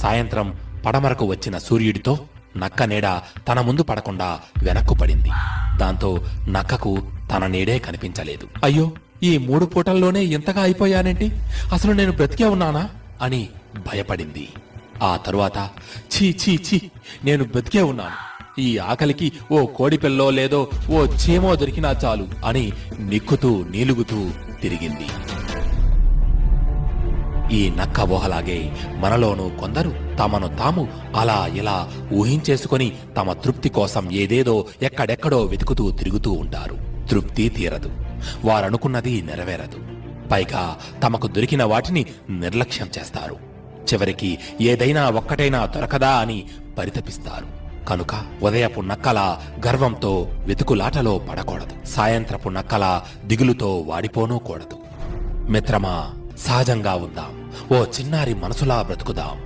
సాయంత్రం పడమరకు వచ్చిన సూర్యుడితో నక్క నీడ తన ముందు పడకుండా వెనక్కు పడింది. దాంతో నక్కకు తన నీడే కనిపించలేదు. అయ్యో, ఈ 3 పూటల్లోనే ఇంతగా అయిపోయానేంటి? అసలు నేను బ్రతికే ఉన్నానా అని భయపడింది. ఆ తరువాత ఛీ ఛీ ఛీ, నేను బ్రతికే ఉన్నాను. ఈ ఆకలికి ఓ కోడిపిల్లో లేదో ఓ చీమో దొరికినా చాలు అని నిక్కుతూ నీలుగుతూ తిరిగింది. ఈ నక్క ఊహలాగే మనలోనూ కొందరు తమను తాము అలా ఇలా ఊహించేసుకొని తమ తృప్తి కోసం ఏదేదో ఎక్కడెక్కడో వెతుకుతూ తిరుగుతూ ఉంటారు. తృప్తి తీరదు, వారనుకున్నది నెరవేరదు. పైగా తమకు దొరికిన వాటిని నిర్లక్ష్యం చేస్తారు. చివరికి ఏదైనా ఒక్కటైనా దొరకదా అని పరితపిస్తారు. కనుక ఉదయపు నక్కల గర్వంతో వెతుకులాటలో పడకూడదు. సాయంత్రపు నక్కల దిగులుతో వాడిపోనూ కూడదు. మిత్రమా, సహజంగా ఉందాం. ఓ చిన్నారి మనసులా బ్రతుకుదాం.